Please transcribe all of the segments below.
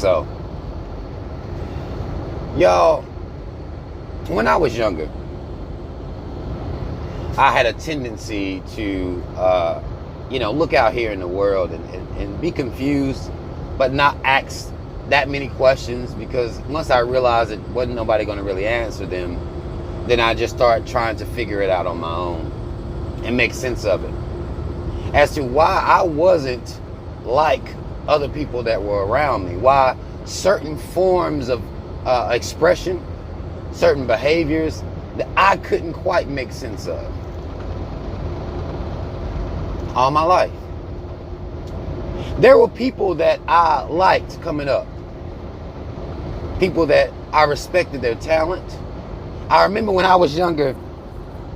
So, y'all, when I was younger, I had a tendency to, look out here in the world and be confused, but not ask that many questions, because once I realized it wasn't nobody going to really answer them, then I just started trying to figure it out on my own and make sense of it as to why I wasn't like other people that were around me, why certain forms of expression, certain behaviors that I couldn't quite make sense of all my life. There were people that I liked coming up, people that I respected their talent. I remember when I was younger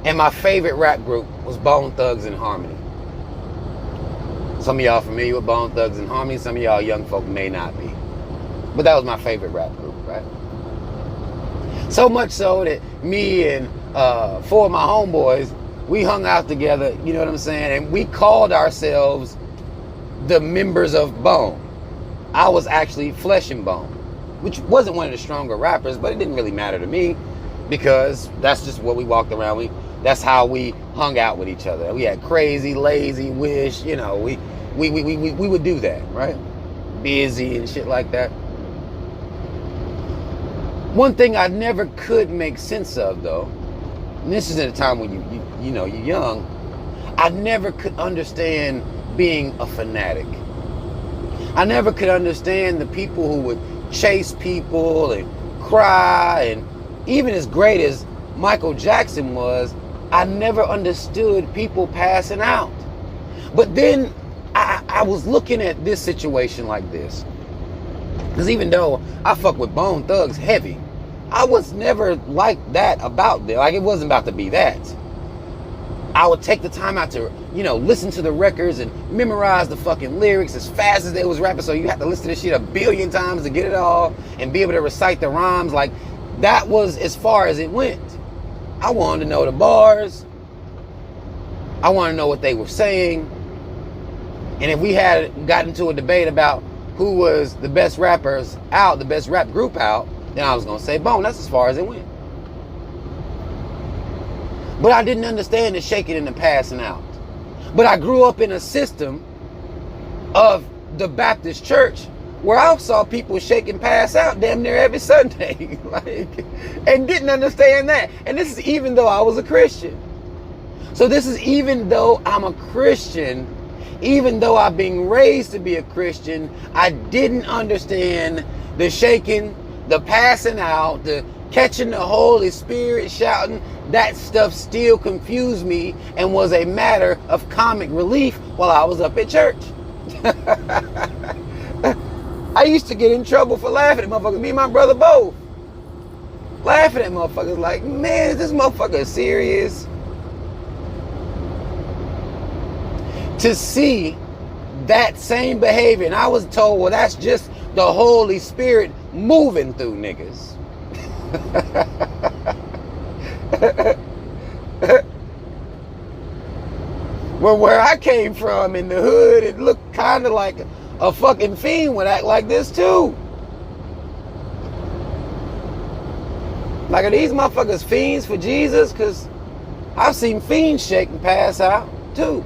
and my favorite rap group was Bone Thugs and Harmony. Some of y'all familiar with Bone Thugs and Harmony, some of y'all young folk may not be. But that was my favorite rap group, right? So much so that me and 4 of my homeboys, we hung out together, you know what I'm saying? And we called ourselves the members of Bone. I was actually Flesh and Bone, which wasn't one of the stronger rappers, but it didn't really matter to me because that's just what we walked around. That's how we hung out with each other. We had crazy, lazy, wish, we would do that, right? Busy and shit like that. One thing I never could make sense of, though, and this is at a time when you're young, I never could understand being a fanatic. I never could understand the people who would chase people and cry, and even as great as Michael Jackson was, I never understood people passing out. But then I was looking at this situation like this. Because even though I fuck with Bone Thugs heavy, I was never like that about them. Like, it wasn't about to be that. I would take the time out to, listen to the records and memorize the fucking lyrics as fast as they was rapping. So you have to listen to this shit a billion times to get it all and be able to recite the rhymes. Like, that was as far as it went. I wanted to know the bars. I wanted to know what they were saying. And if we had gotten into a debate about who was the best rappers out, the best rap group out, then I was going to say Bone. That's as far as it went. But I didn't understand the shaking and the passing out. But I grew up in a system of the Baptist church where I saw people shake and pass out damn near every Sunday. And didn't understand that. And this is even though I was a Christian. So this is even though I'm a Christian, even though I've been raised to be a Christian, I didn't understand the shaking, the passing out, the catching the Holy Spirit, shouting. That stuff still confused me and was a matter of comic relief while I was up at church. I used to get in trouble for laughing at motherfuckers. Me and my brother both. Laughing at motherfuckers like, man, is this motherfucker serious? To see that same behavior, and I was told, well, that's just the Holy Spirit moving through niggas. Well, where I came from in the hood, it looked kind of like a fucking fiend would act like this too. Like, are these motherfuckers fiends for Jesus? Because I've seen fiends shake and pass out too.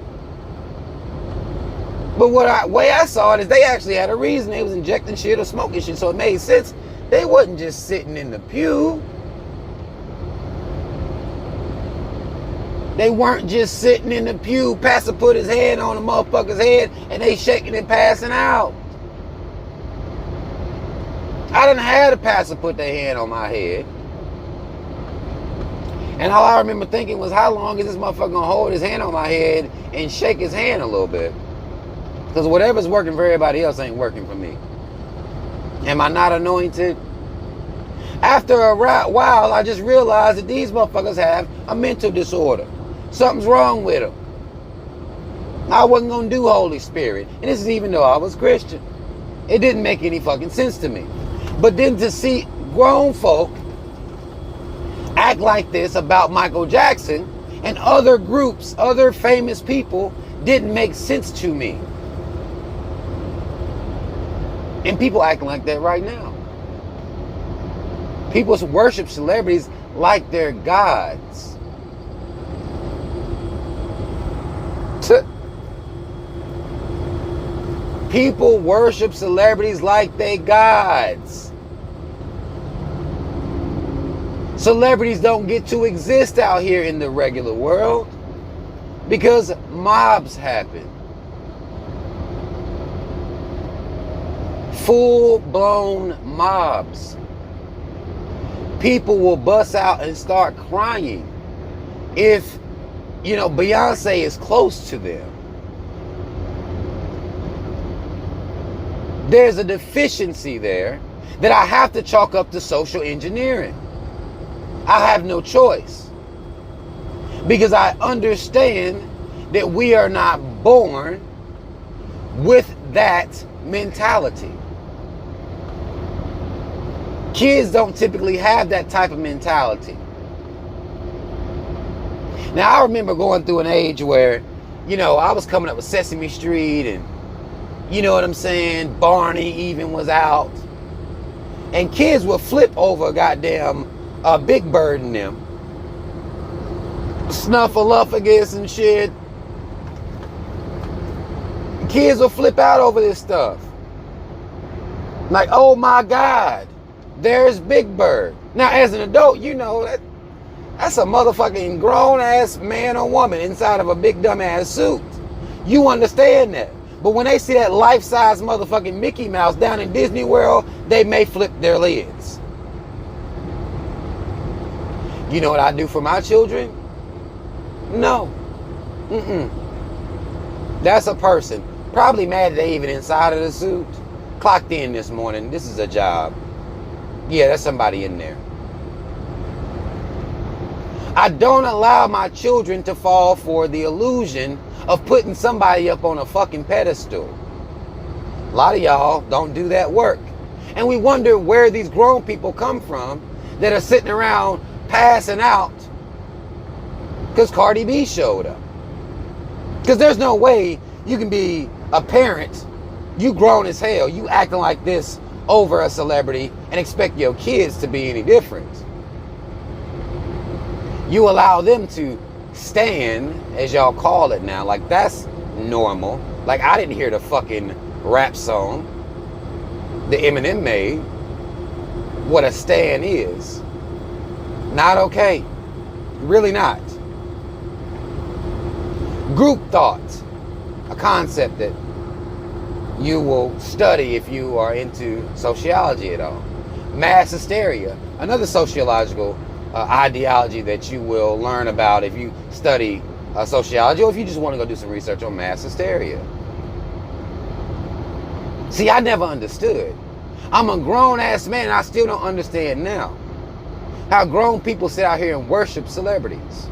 But way I saw it is they actually had a reason. They was injecting shit or smoking shit, so it made sense. They wasn't just sitting in the pew. They weren't just sitting in the pew. Pastor put his hand on the motherfucker's head and they shaking and passing out. I done had a pastor put their hand on my head. And all I remember thinking was, how long is this motherfucker gonna hold his hand on my head and shake his hand a little bit? Because whatever's working for everybody else ain't working for me. Am I not anointed? After a while, I just realized that these motherfuckers have a mental disorder. Something's wrong with them. I wasn't going to do Holy Spirit. And this is even though I was Christian. It didn't make any fucking sense to me. But then to see grown folk act like this about Michael Jackson and other groups, other famous people, didn't make sense to me. And people acting like that right now. People worship celebrities like they're gods. People worship celebrities like they gods. Celebrities don't get to exist out here in the regular world because mobs happen. Full-blown mobs. People will bust out and start crying if, Beyonce is close to them. There's a deficiency there that I have to chalk up to social engineering. I have no choice. Because I understand that we are not born with that mentality. Kids don't typically have that type of mentality. Now, I remember going through an age where, I was coming up with Sesame Street and, you know what I'm saying, Barney even was out. And kids would flip over goddamn Big Bird and them. Snuffleupagus and shit. Kids will flip out over this stuff. Like, oh my God, there's Big Bird. Now, as an adult, that's a motherfucking grown-ass man or woman inside of a big dumb-ass suit. You understand that. But when they see that life-size motherfucking Mickey Mouse down in Disney World, they may flip their lids. You know what I do for my children? No. That's a person. Probably mad that they even inside of the suit. Clocked in this morning. This is a job. Yeah, there's somebody in there. I don't allow my children to fall for the illusion of putting somebody up on a fucking pedestal. A lot of y'all don't do that work. And we wonder where these grown people come from that are sitting around passing out because Cardi B showed up. Because there's no way you can be a parent, you grown as hell, you acting like this over a celebrity and expect your kids to be any different. You allow them to stand, as y'all call it now, like that's normal. Like I didn't hear the fucking rap song that Eminem made. What a stand is. Not okay. Really not. Group thought. A concept that you will study if you are into sociology at all. Mass hysteria. Another sociological ideology that you will learn about if you study sociology or if you just want to go do some research on mass hysteria. See, I never understood. I'm a grown-ass man and I still don't understand now how grown people sit out here and worship celebrities.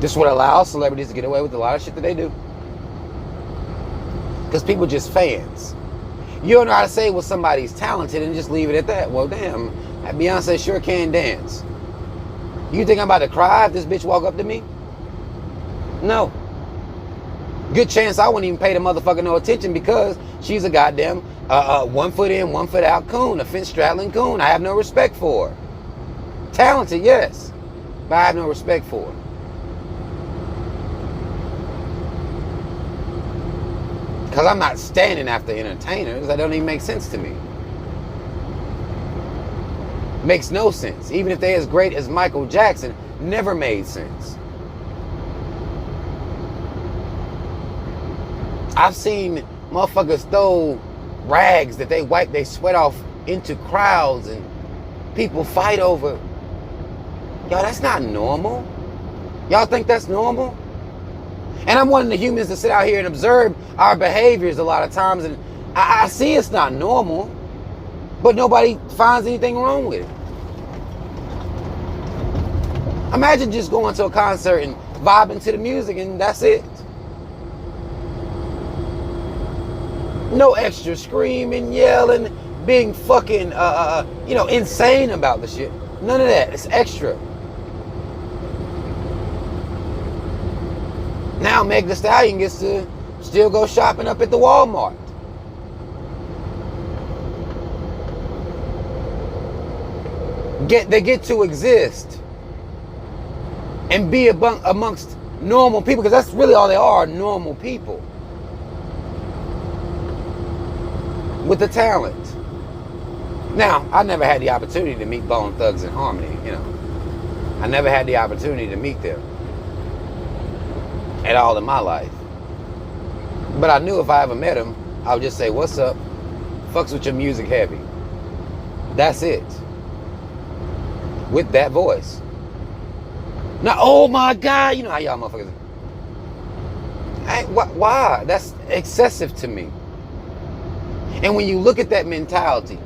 This would allow celebrities to get away with a lot of shit that they do. Because people just fans. You don't know how to say, well, somebody's talented and just leave it at that. Well, damn, Beyonce sure can dance. You think I'm about to cry if this bitch walk up to me? No. Good chance I wouldn't even pay the motherfucker no attention because she's a goddamn 1 foot in, 1 foot out coon, a fence straddling coon. I have no respect for her. Talented, yes, but I have no respect for her. Because I'm not standing after entertainers. That don't even make sense to me. Makes no sense. Even if they're as great as Michael Jackson, never made sense. I've seen motherfuckers throw rags that they wipe their sweat off into crowds and people fight over. Y'all, that's not normal. Y'all think that's normal? And I'm one of the humans that sit out here and observe our behaviors a lot of times, and I see it's not normal, but nobody finds anything wrong with it. Imagine just going to a concert and vibing to the music and that's it. No extra screaming, yelling, being fucking, insane about the shit. None of that. It's extra. Now Meg Thee Stallion gets to still go shopping up at the Walmart. They get to exist and be amongst normal people, because that's really all they are, normal people with the talent. Now, I never had the opportunity to meet Bone Thugs and Harmony, you know. I never had the opportunity to meet them at all in my life. But I knew if I ever met them, I would just say, what's up? Fucks with your music heavy. That's it. With that voice. Now, oh my God, you know how y'all motherfuckers. Why? That's excessive to me. And when you look at that mentality,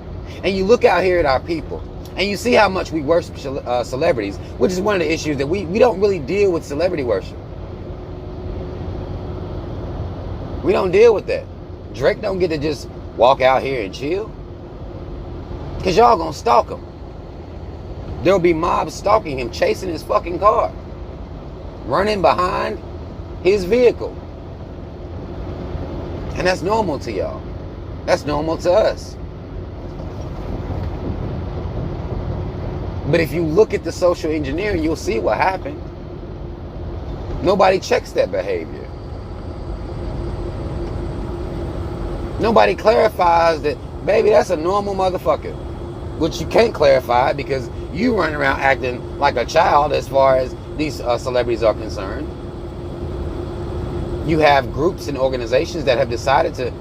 and you look out here at our people, and you see how much we worship celebrities, which is one of the issues that we don't really deal with celebrity worship. We don't deal with that. Drake don't get to just walk out here and chill, because y'all gonna stalk him. There'll be mobs stalking him, chasing his fucking car, running behind his vehicle. And that's normal to y'all. That's normal to us. But if you look at the social engineering, you'll see what happened. Nobody checks that behavior. Nobody clarifies that, baby, that's a normal motherfucker. Which you can't clarify because you run around acting like a child as far as these celebrities are concerned. You have groups and organizations that have decided to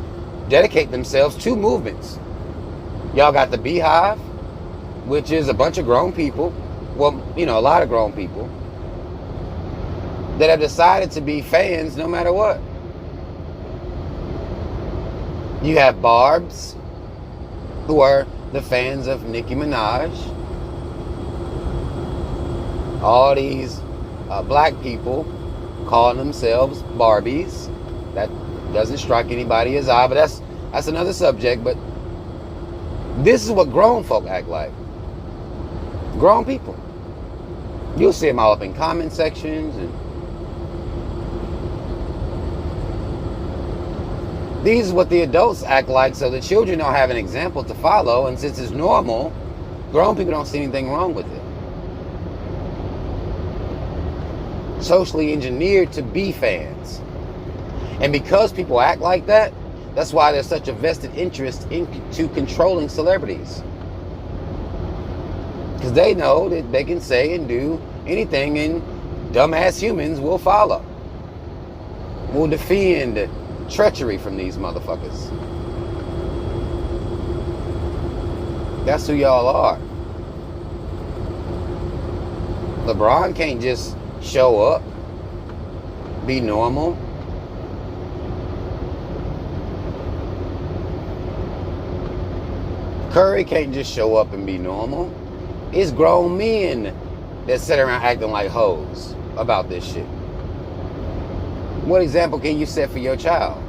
dedicate themselves to movements. Y'all got the Beehive, which is a bunch of grown people, well, you know, a lot of grown people that have decided to be fans no matter what. You have Barbs, who are the fans of Nicki Minaj. All these black people calling themselves Barbies. That doesn't strike anybody as odd, but that's another subject. But this is what grown folk act like. Grown people. You'll see them all up in comment sections. And these is what the adults act like, so the children don't have an example to follow. And since it's normal, grown people don't see anything wrong with it. Socially engineered to be fans. And because people act like that, that's why there's such a vested interest into controlling celebrities. Because they know that they can say and do anything, and dumbass humans will follow. Will defend treachery from these motherfuckers. That's who y'all are. LeBron can't just show up, be normal. Curry can't just show up and be normal. It's grown men that sit around acting like hoes about this shit. What example can you set for your child?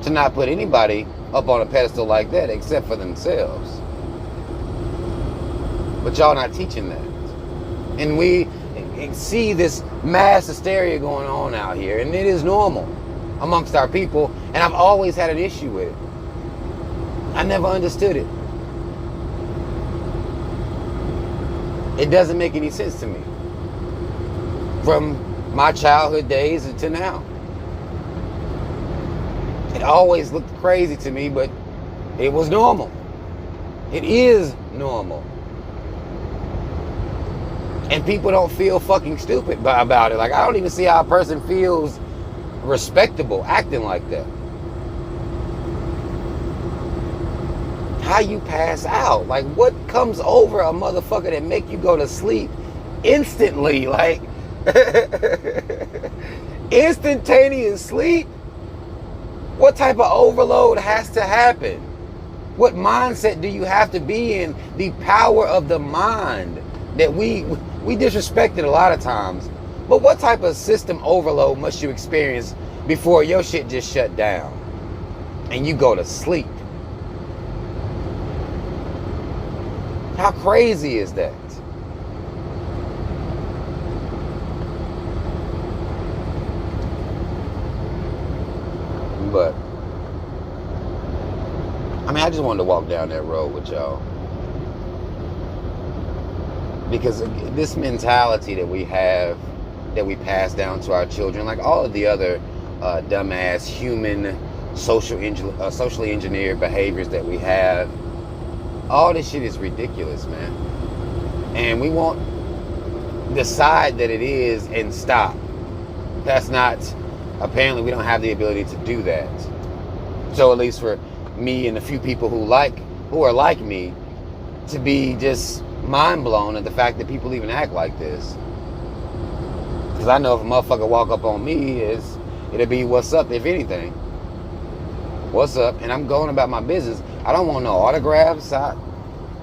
To not put anybody up on a pedestal like that except for themselves. But y'all not teaching that. And we see this mass hysteria going on out here, and it is normal amongst our people, and I've always had an issue with it. I never understood it. It doesn't make any sense to me. From my childhood days to now. It always looked crazy to me, but it was normal. It is normal. And people don't feel fucking stupid about it. Like, I don't even see how a person feels respectable acting like that. How you pass out? Like, what comes over a motherfucker that make you go to sleep instantly? Like, instantaneous sleep? What type of overload has to happen? What mindset do you have to be in? The power of the mind that we disrespect it a lot of times. But what type of system overload must you experience before your shit just shut down and you go to sleep? How crazy is that? But I mean, I just wanted to walk down that road with y'all, because this mentality that we have, that we pass down to our children, like all of the other dumbass human socially engineered behaviors that we have, all this shit is ridiculous, man. And we won't decide that it is and stop. That's not, apparently we don't have the ability to do that. So at least for me and a few people who are like me, to be just mind blown at the fact that people even act like this. Because I know if a motherfucker walk up on me, it'll be what's up, if anything. What's up? And I'm going about my business. I don't want no autographs. I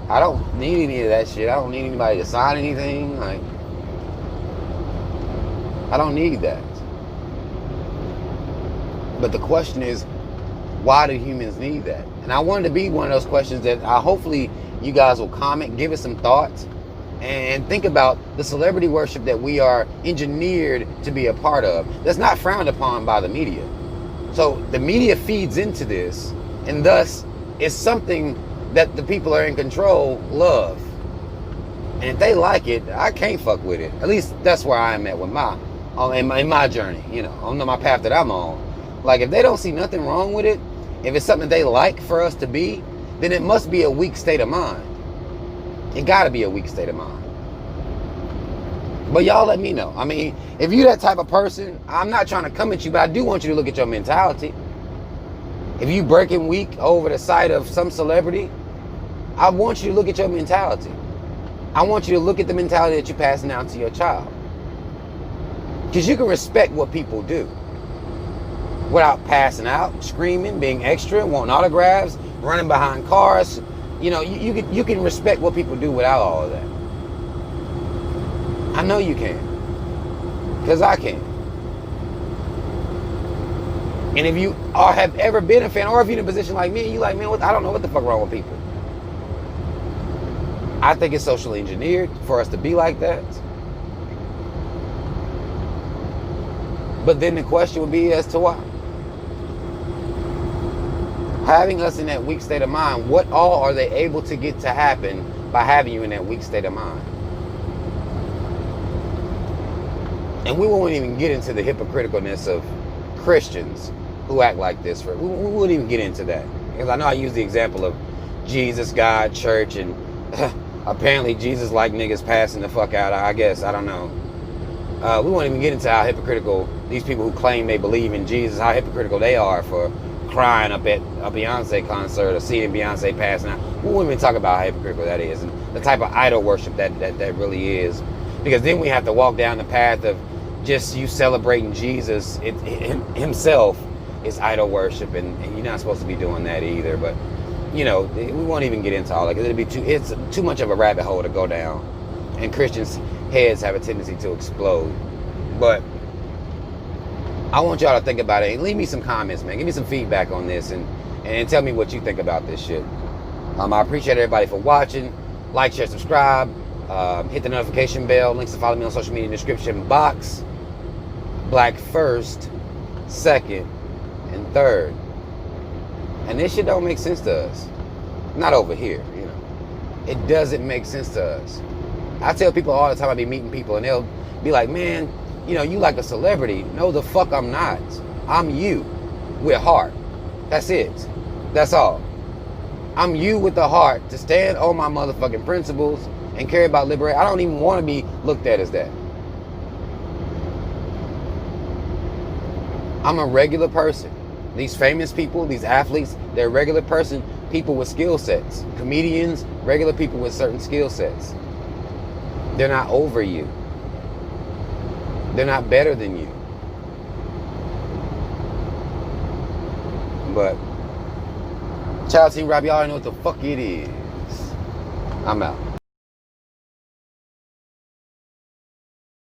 don't need any of that shit. I don't need anybody to sign anything. Like, I don't need that. But the question is, why do humans need that? And I wanted to be one of those questions that hopefully you guys will comment, give us some thoughts, and think about the celebrity worship that we are engineered to be a part of. That's not frowned upon by the media. So the media feeds into this, and thus it's something that the people are in control love. And if they like it, I can't fuck with it. At least that's where I am at with in my journey, on my path that I'm on. Like, if they don't see nothing wrong with it, if it's something they like for us to be, then it must be a weak state of mind. It gotta be a weak state of mind. But y'all let me know. I mean, if you're that type of person, I'm not trying to come at you, but I do want you to look at your mentality. If you breaking weak over the sight of some celebrity, I want you to look at your mentality. I want you to look at the mentality that you're passing down to your child. Because you can respect what people do without passing out, screaming, being extra, wanting autographs, running behind cars. You can respect what people do without all of that. I know you can. Because I can. And if you have ever been a fan, or if you're in a position like me, you like, man, I don't know what the fuck wrong with people. I think it's socially engineered for us to be like that. But then the question would be as to why. Having us in that weak state of mind, what all are they able to get to happen by having you in that weak state of mind? And we won't even get into the hypocriticalness of Christians who act like this. We won't even get into that. Because I know I use the example of Jesus, God, church, and apparently Jesus like niggas passing the fuck out, I guess. I don't know. We won't even get into how hypocritical these people who claim they believe in Jesus, how hypocritical they are for crying up at a Beyonce concert or seeing Beyonce passing out. We won't even talk about how hypocritical that is and the type of idol worship that really is. Because then we have to walk down the path of just you celebrating Jesus himself is idol worship, and you're not supposed to be doing that either. But we won't even get into all that because it's too much of a rabbit hole to go down, and Christians' heads have a tendency to explode. But I want y'all to think about it and leave me some comments, man. Give me some feedback on this and tell me what you think about this shit. I appreciate everybody for watching. Like, share, subscribe. Hit the notification bell. Links to follow me on social media in the description box. Black first, second, and third. And this shit don't make sense to us. Not over here, It doesn't make sense to us. I tell people all the time, I be meeting people and they'll be like, man, you like a celebrity. No, the fuck I'm not. I'm you with heart. That's it. That's all. I'm you with the heart to stand on my motherfucking principles and care about liberation. I don't even want to be looked at as that. I'm a regular person. These famous people, these athletes, they're regular person, people with skill sets. Comedians, regular people with certain skill sets. They're not over you. They're not better than you. But shout out to Team Rob, y'all already know what the fuck it is. I'm out.